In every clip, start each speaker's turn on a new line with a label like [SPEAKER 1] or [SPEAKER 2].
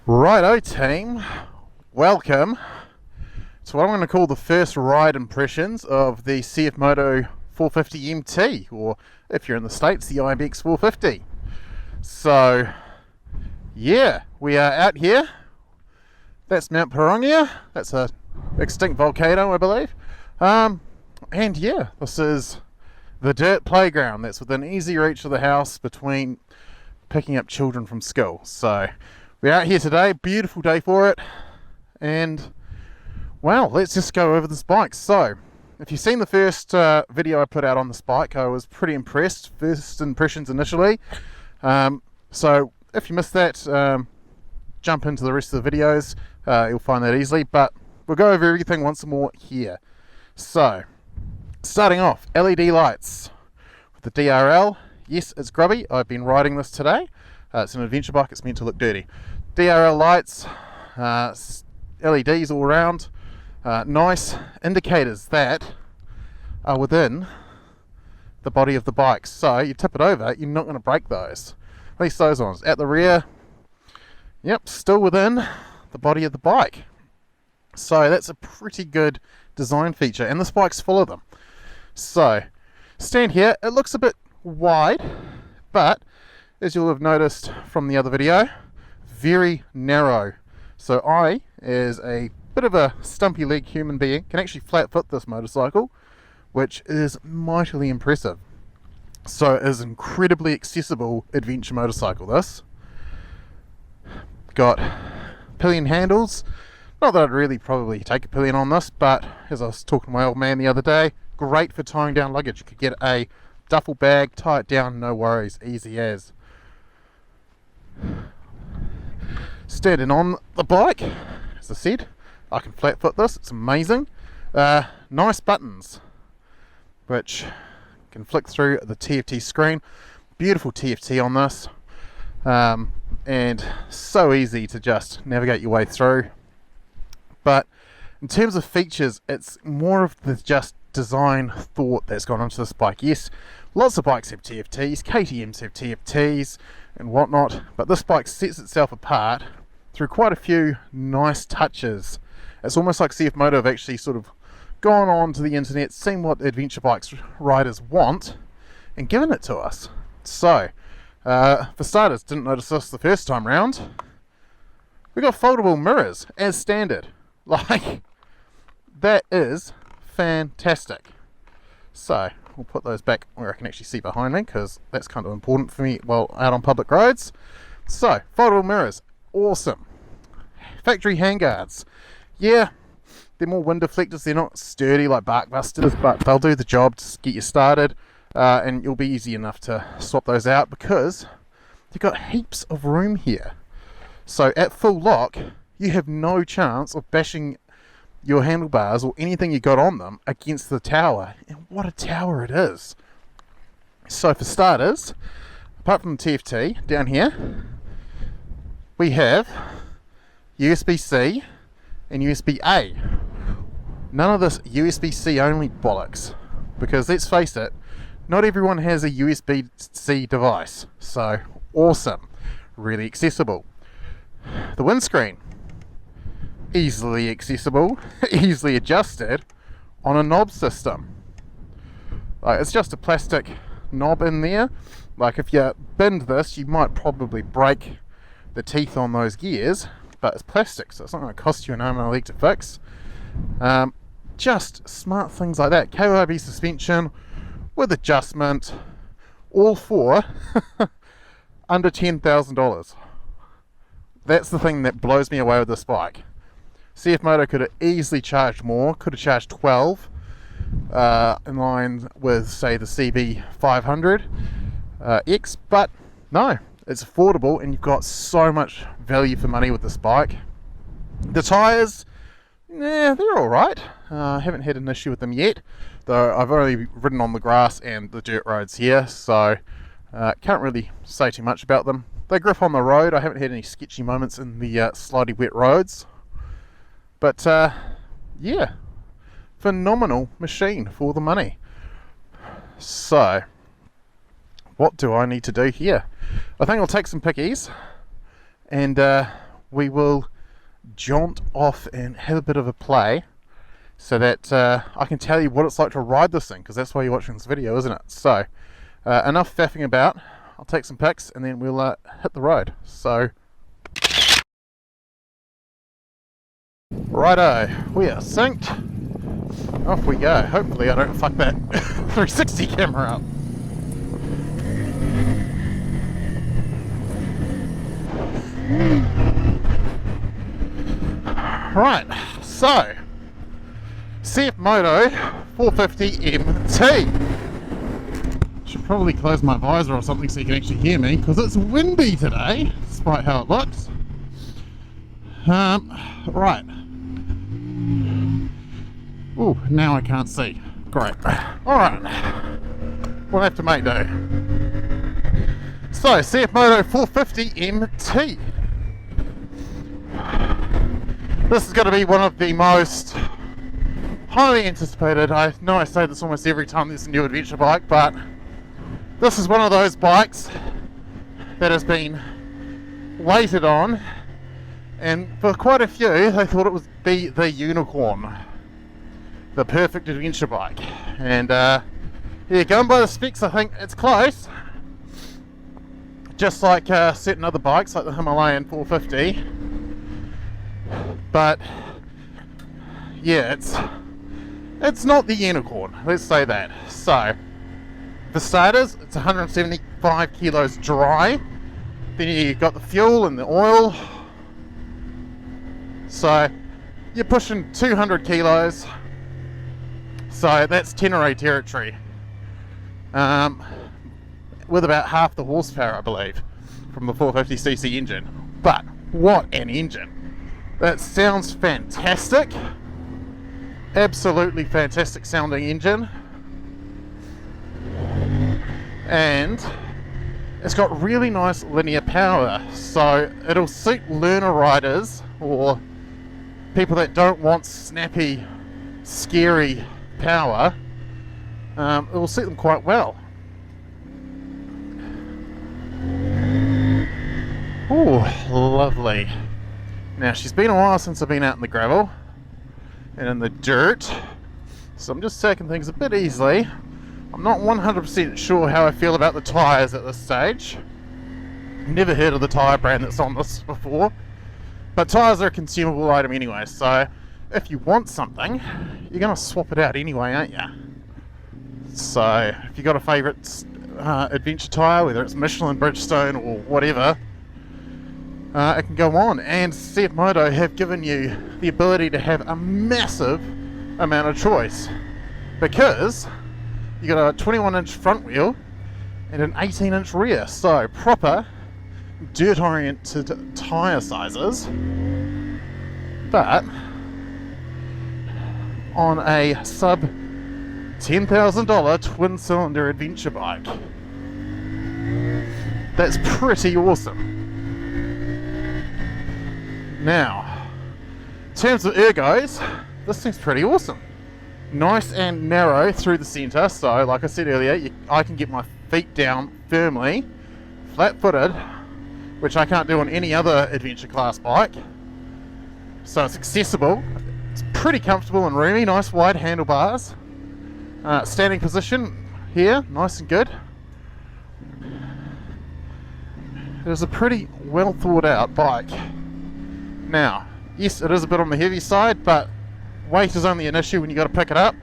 [SPEAKER 1] Righto team, welcome to what I'm going to call the first ride impressions of the CFMOTO 450MT, or if you're in the States, the IBEX 450. So yeah, we are out here. That's Mount Pirongia. That's a extinct volcano, I believe. And yeah, this is the dirt playground that's within easy reach of the house between picking up children from school. So we're out here today, beautiful day for it, and well, let's just go over this bike. So if you've seen the first video I put out on this bike, I was pretty impressed, first impressions initially. So if you missed that, jump into the rest of the videos, you'll find that easily, but we'll go over everything once more here. So starting off, LED lights with the DRL. Yes, it's grubby. I've been riding this today. It's an adventure bike, it's meant to look dirty. DRL lights, LEDs all around, nice indicators that are within the body of the bike. So you tip it over, you're not going to break those. At least those ones. At the rear, yep, still within the body of the bike. So that's a pretty good design feature, and this bike's full of them. So stand here, it looks a bit wide, but as you'll have noticed from the other video, very narrow. So I, as a bit of a stumpy leg human being, can actually flat foot this motorcycle, which is mightily impressive. So it is an incredibly accessible adventure motorcycle, this. Got pillion handles. Not that I'd really probably take a pillion on this, but as I was talking to my old man the other day, great for tying down luggage. You could get a duffel bag, tie it down, no worries, easy as. Standing on the bike, as I said, I can flat foot this, it's amazing. Nice buttons, which can flick through the TFT screen. Beautiful TFT on this, and so easy to just navigate your way through. But in terms of features, it's more of the just design thought that's gone into this bike. Yes, lots of bikes have TFTs, KTMs have TFTs and whatnot, but this bike sets itself apart through quite a few nice touches. It's almost like CFMOTO have actually sort of gone on to the internet, seen what adventure bikes riders want, and given it to us. So, for starters, didn't notice this the first time round, we got foldable mirrors as standard. Like, that is fantastic. So we'll put those back where I can actually see behind me, because that's kind of important for me while out on public roads. So foldable mirrors, awesome. Factory handguards, yeah, they're more wind deflectors, they're not sturdy like bark busters, but they'll do the job to get you started, and you'll be easy enough to swap those out because you've got heaps of room here. So at full lock you have no chance of bashing your handlebars or anything you got on them against the tower, and what a tower it is. So for starters, apart from the TFT, down here we have USB-C and USB-A. None of this USB-C only bollocks, because let's face it, not everyone has a USB-C device. So awesome, really accessible. The windscreen, easily accessible, easily adjusted on a knob system. It's just a plastic knob in there. Like if you bend this, you might probably break the teeth on those gears, but it's plastic, so it's not going to cost you an arm and a leg to fix. Just smart things like that. KYB suspension with adjustment, all for under $10,000. That's the thing that blows me away with this bike. CFMOTO could have easily charged more, could have charged 12, in line with say the CB500 X, but no, it's affordable and you've got so much value for money with this bike. The tyres, they're alright. I haven't had an issue with them yet, though I've only ridden on the grass and the dirt roads here, so can't really say too much about them. They grip on the road. I haven't had any sketchy moments in the slidey wet roads. But yeah, phenomenal machine for the money. So what do I need to do here? I think I'll take some pickies and we will jaunt off and have a bit of a play so that I can tell you what it's like to ride this thing, because that's why you're watching this video, isn't it? So enough faffing about. I'll take some pics and then we'll hit the road. So righto, we are synced. Off we go. Hopefully I don't fuck that 360 camera up. Right, so CFMOTO 450MT. Should probably close my visor or something so you can actually hear me, because it's windy today, despite how it looks. Right. Ooh, now I can't see. Great. Alright. We'll have to make do. So, CFMOTO 450MT. This is going to be one of the most highly anticipated. I know I say this almost every time there's a new adventure bike, but this is one of those bikes that has been waited on, and for quite a few they thought it would be the unicorn, the perfect adventure bike. And yeah, going by the specs, I think it's close, just like certain other bikes like the Himalayan 450. But yeah, it's not the unicorn, let's say that. So for starters, it's 175 kilos dry. Then you've got the fuel and the oil, so you're pushing 200 kilos. So that's Tenere territory, with about half the horsepower, I believe, from the 450cc engine. But what an engine! That sounds fantastic. Absolutely fantastic sounding engine. And it's got really nice linear power, so it'll suit learner riders or people that don't want snappy, scary power. It will suit them quite well. Oh, lovely. Now, she's been a while since I've been out in the gravel and in the dirt, so I'm just taking things a bit easily. I'm not 100% sure how I feel about the tyres at this stage. Never heard of the tyre brand that's on this before, but tyres are a consumable item anyway, so if you want something, you're going to swap it out anyway, aren't you? So if you've got a favourite adventure tyre, whether it's Michelin, Bridgestone or whatever, it can go on. And CFMOTO have given you the ability to have a massive amount of choice, because you got a 21-inch front wheel and an 18-inch rear, so proper dirt-oriented tyre sizes, but on a sub $10,000 twin-cylinder adventure bike. That's pretty awesome. Now, in terms of ergos, this thing's pretty awesome. Nice and narrow through the centre, so like I said earlier, I can get my feet down firmly, flat-footed, which I can't do on any other adventure class bike. So it's accessible, it's pretty comfortable and roomy, nice wide handlebars. Standing position here, nice and good. It is a pretty well thought out bike. Now, yes, it is a bit on the heavy side, but weight is only an issue when you got to pick it up.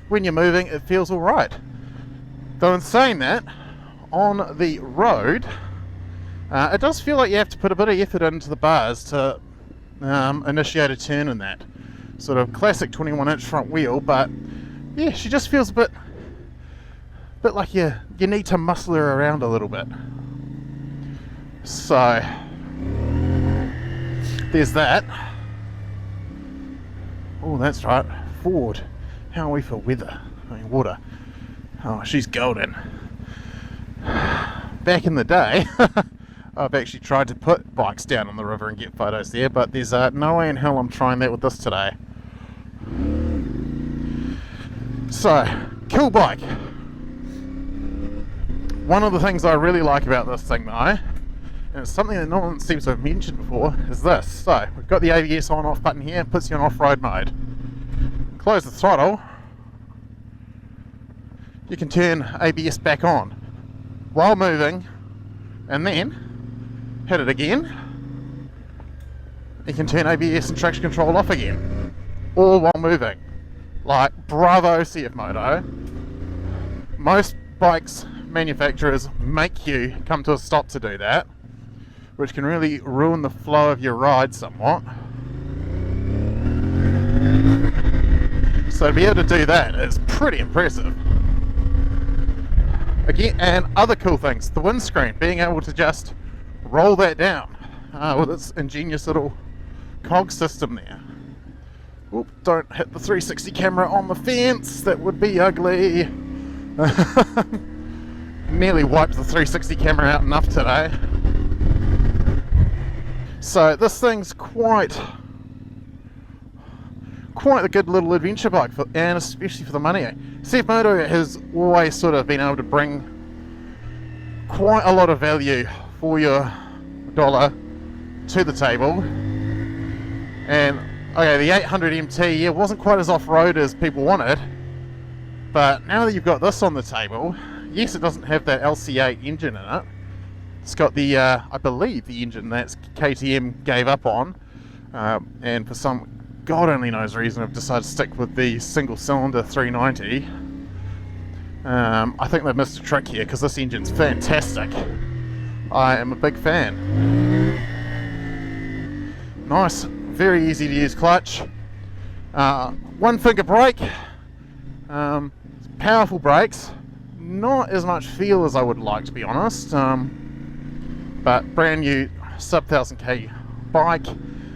[SPEAKER 1] When you're moving, it feels alright. Though in saying that, on the road, it does feel like you have to put a bit of effort into the bars to initiate a turn in that. Sort of classic 21-inch front wheel, but yeah, she just feels a bit like you need to muscle her around a little bit. So there's that. Oh, that's right, Ford. How are we for weather? I mean, water. Oh, she's golden. Back in the day, I've actually tried to put bikes down on the river and get photos there, but there's no way in hell I'm trying that with this today. So, cool bike. One of the things I really like about this thing though and it's something that no one seems to have mentioned before, is this. So we've got the ABS on off button here, puts you in off-road mode. Close the throttle, you can turn ABS back on while moving, and then hit it again. You can turn ABS and traction control off again, all while moving. Like, bravo CFMOTO. Most bikes manufacturers make you come to a stop to do that, which can really ruin the flow of your ride somewhat. So to be able to do that is pretty impressive. Again, and other cool things, the windscreen, being able to just roll that down with its ingenious little cog system there. Oop, don't hit the 360 camera on the fence, that would be ugly. Nearly wiped the 360 camera out enough today. So this thing's quite a good little adventure bike, and especially for the money. CFMOTO has always sort of been able to bring quite a lot of value for your dollar to the table. And okay, the 800MT, yeah, wasn't quite as off-road as people wanted, but now that you've got this on the table, yes, it doesn't have that LC8 engine in it. It's got the, I believe, the engine that KTM gave up on, and for some God only knows reason I've decided to stick with the single cylinder 390. I think they've missed a trick here, because this engine's fantastic. I am a big fan. Nice, very easy to use clutch. One finger brake. Powerful brakes. Not as much feel as I would like, to be honest. But brand new sub 1000k bike.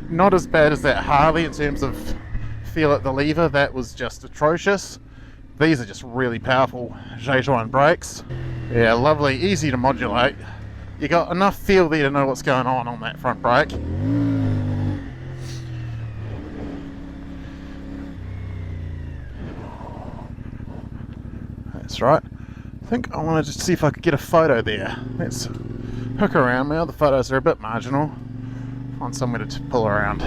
[SPEAKER 1] Not as bad as that Harley in terms of feel at the lever, that was just atrocious. These are just really powerful J-joint brakes. Yeah, lovely, easy to modulate. You got enough feel there to know what's going on that front brake. That's right. I think I wanted to see if I could get a photo there. Let's hook around now. The photos are a bit marginal. Find somewhere to pull around.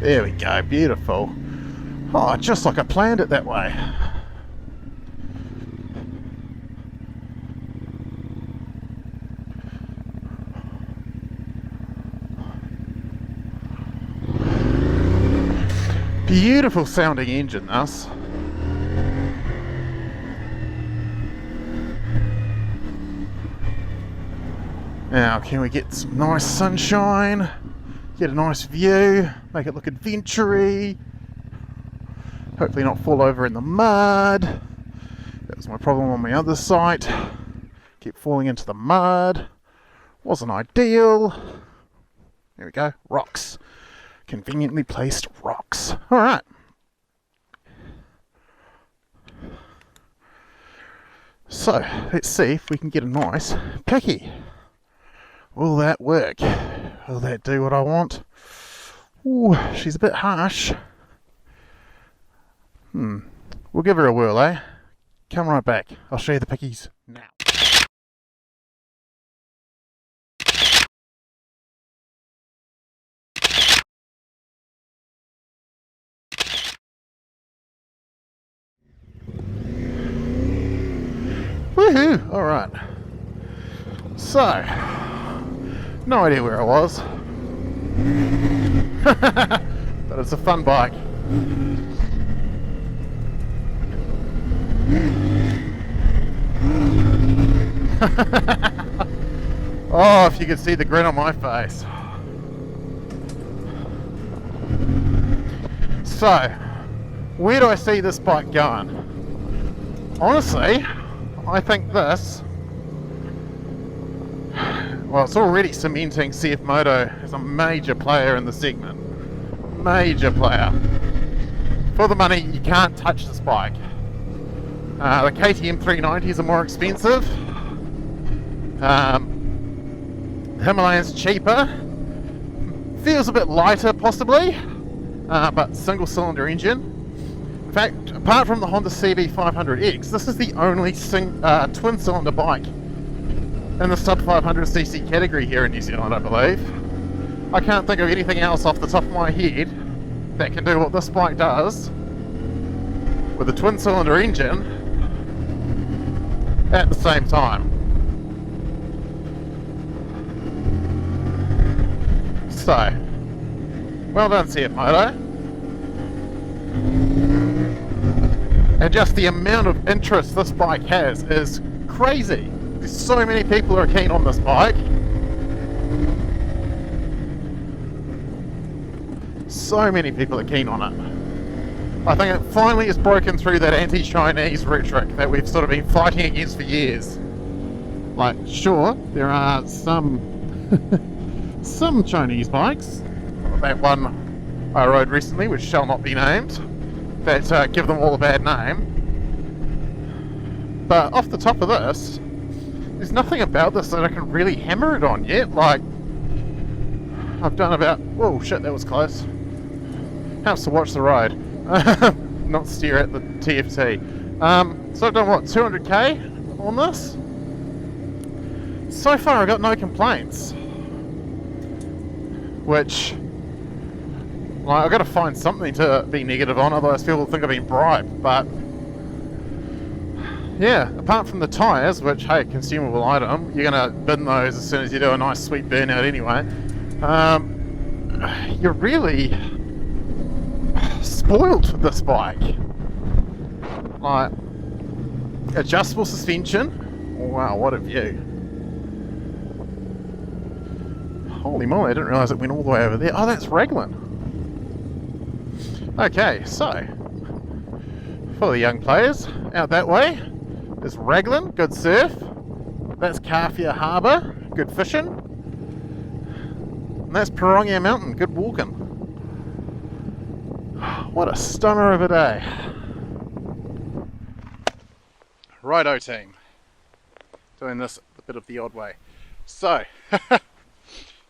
[SPEAKER 1] There we go, beautiful. Oh, just like I planned it that way. Beautiful sounding engine, this. Now, can we get some nice sunshine, get a nice view, make it look adventure-y, hopefully not fall over in the mud. That was my problem on my other site. Keep falling into the mud. Wasn't ideal. There we go, rocks. Conveniently placed rocks. Alright. So, let's see if we can get a nice picky. Will that work? Will that do what I want? Ooh, she's a bit harsh. We'll give her a whirl, eh? Come right back. I'll show you the pickies now. Woohoo! Alright. So, no idea where I was. But it's a fun bike. Oh, if you could see the grin on my face. So, where do I see this bike going? Honestly, I think this, well, it's already cementing CFMOTO as a major player in the segment. Major player. For the money, you can't touch this bike. The KTM 390s are more expensive. Himalayan's cheaper. Feels a bit lighter, possibly, but single cylinder engine. In fact, apart from the Honda CB500X, this is the only twin cylinder bike in the sub 500cc category here in New Zealand, I believe. I can't think of anything else off the top of my head that can do what this bike does with a twin cylinder engine at the same time. So, well done CFMOTO. And just the amount of interest this bike has is crazy. There's so many people who are keen on this bike. So many people are keen on it. I think it finally has broken through that anti-Chinese rhetoric that we've sort of been fighting against for years. Like, sure, there are some some Chinese bikes, that one I rode recently, which shall not be named, that give them all a bad name. But off the top of this, there's nothing about this that I can really hammer it on yet. Like, I've done about, whoa shit, that was close. Helps to watch the ride, not stare at the TFT. So I've done what, 200k on this? So far I got no complaints. Which, like, I've got to find something to be negative on, otherwise people will think I've been bribed. But yeah, apart from the tyres, which, hey, consumable item, you're going to bin those as soon as you do a nice sweet burnout anyway. You're really spoiled with this bike. Like, adjustable suspension. Wow, what a view. Holy moly, I didn't realise it went all the way over there. Oh, that's Raglan. Okay, so for the young players out that way is Raglan, good surf. That's Kawhia Harbour, good fishing. And that's Pirongia Mountain, good walking. What a stunner of a day. Righto team, doing this a bit of the odd way. So,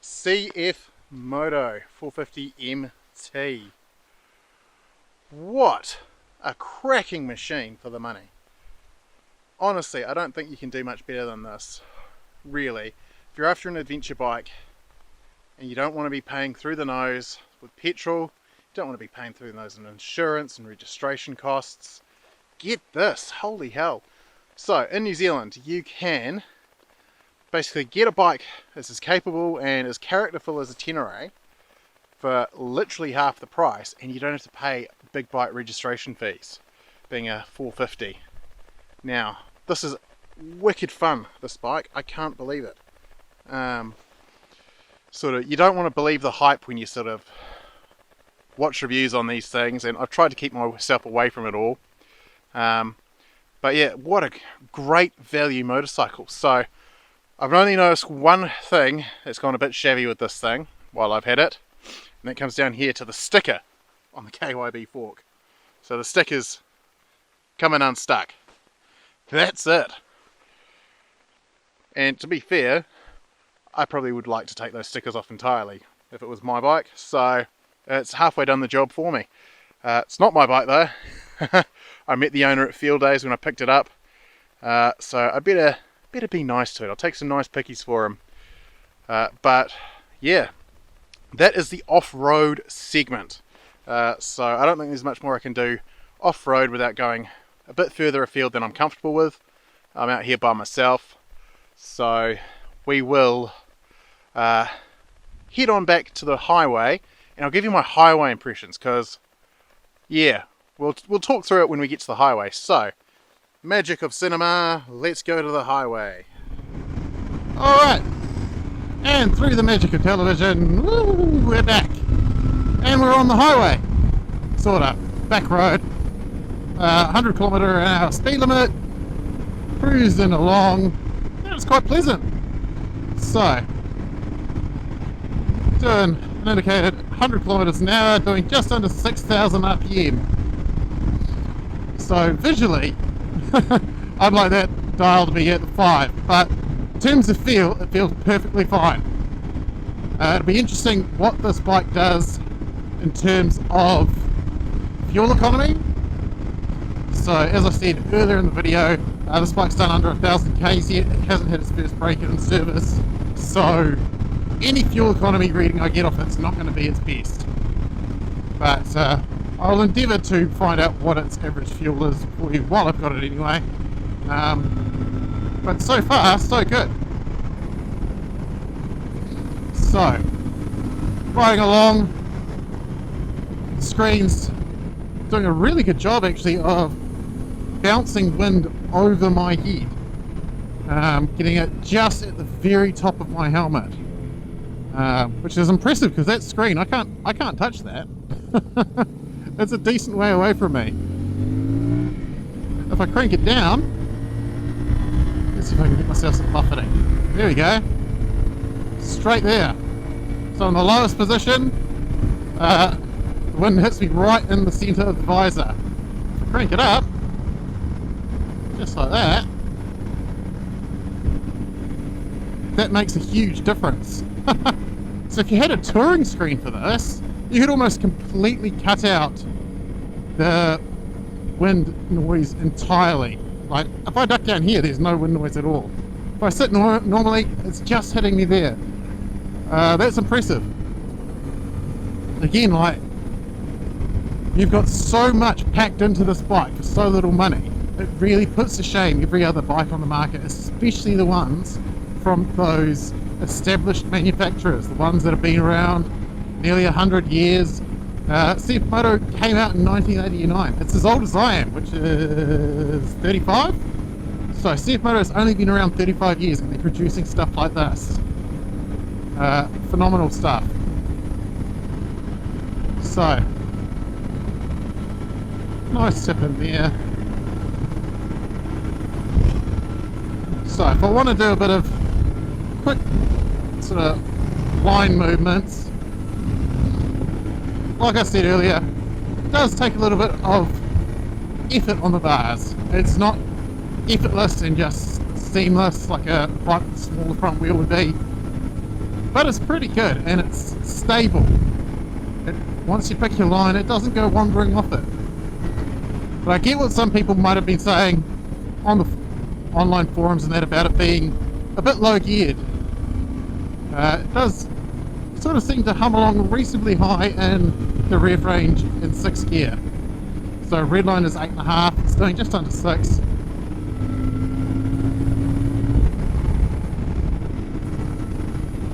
[SPEAKER 1] CFMOTO 450MT. What a cracking machine for the money. Honestly, I don't think you can do much better than this. Really. If you're after an adventure bike and you don't want to be paying through the nose with petrol, you don't want to be paying through the nose in insurance and registration costs, get this. Holy hell. So, in New Zealand, you can basically get a bike that's as capable and as characterful as a Tenere for literally half the price, and you don't have to pay big bike registration fees, being a 450. Now, this is wicked fun, this bike. I can't believe it. Sort of, you don't want to believe the hype when you sort of watch reviews on these things, and I've tried to keep myself away from it all. But yeah, what a great value motorcycle. So, I've only noticed one thing that's gone a bit shabby with this thing while I've had it, and that comes down here to the sticker on the KYB fork. So the sticker's coming unstuck. That's it. And to be fair, I probably would like to take those stickers off entirely if it was my bike, so it's halfway done the job for me. It's not my bike though. I met the owner at field days when I picked it up, so I better be nice to it. I'll take some nice pickies for him. But yeah, that is the off-road segment. So I don't think there's much more I can do off-road without going a bit further afield than I'm comfortable with. I'm out here by myself, so we will head on back to the highway, and I'll give you my highway impressions, because yeah, we'll talk through it when we get to the highway. So, magic of cinema, let's go to the highway. Alright, and through the magic of television, woo, we're back. And we're on the highway. Sort of, back road. 100 km/h speed limit. Cruising along. And it's quite pleasant. So, doing an indicated 100 km/h, doing just under 6,000 RPM. So, visually, I'd like that dial to be at the 5, but in terms of feel, it feels perfectly fine. It'll be interesting what this bike does in terms of fuel economy. So as I said earlier in the video, This bike's done under 1,000 Ks yet. It hasn't had its first break-in service, so any fuel economy reading I get off it's not going to be its best. But I'll endeavour to find out what its average fuel is for you while I've got it anyway. But so far, so good. So, riding along, the screen's doing a really good job actually of bouncing wind over my head, getting it just at the very top of my helmet, which is impressive because that screen I can't touch that. It's a decent way away from me. If I crank it down, let's see if I can get myself some buffeting. There we go, straight there. So in the lowest position, the wind hits me right in the centre of the visor. If I crank it up, just like that, that makes a huge difference. So if you had a touring screen for this, you could almost completely cut out the wind noise entirely. Like if I duck down here, there's no wind noise at all. If I sit normally, it's just hitting me there. That's impressive. Again, like, you've got so much packed into this bike for so little money. It really puts to shame every other bike on the market, especially the ones from those established manufacturers, the ones that have been around nearly 100 years. CFMOTO came out in 1989. It's as old as I am, which is 35. So CFMOTO has only been around 35 years and they're producing stuff like this. Phenomenal stuff. So, nice tip in there. So if I want to do a bit of quick sort of line movements, like I said earlier, it does take a little bit of effort on the bars. It's not effortless and just seamless like a bike with a smaller front wheel would be, but it's pretty good and it's stable. Once you pick your line, it doesn't go wandering off it. But I get what some people might have been saying on the online forums and that about it being a bit low geared. It does sort of seem to hum along reasonably high in the rev range in 6th gear. So redline is 8.5, it's doing just under 6.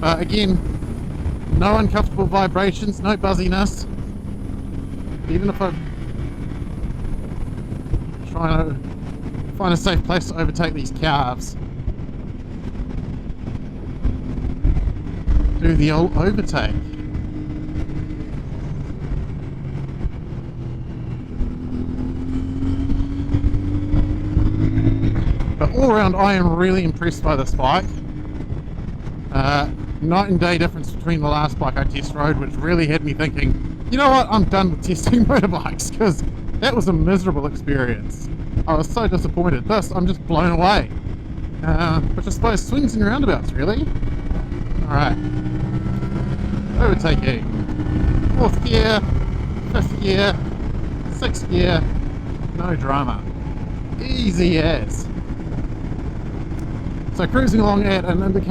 [SPEAKER 1] Again, no uncomfortable vibrations, no buzziness. Even if I try to find a safe place to overtake these calves. Do the old overtake. But all around I am really impressed by this bike. Night and day difference between the last bike I test rode, which really had me thinking, you know what, I'm done with testing motorbikes, because that was a miserable experience. I was so disappointed. This, I'm just blown away. Which I suppose swings and roundabouts, really. Alright. Overtaking. 4th gear, 5th gear, 6th gear, no drama. Easy as. So cruising along at an indicator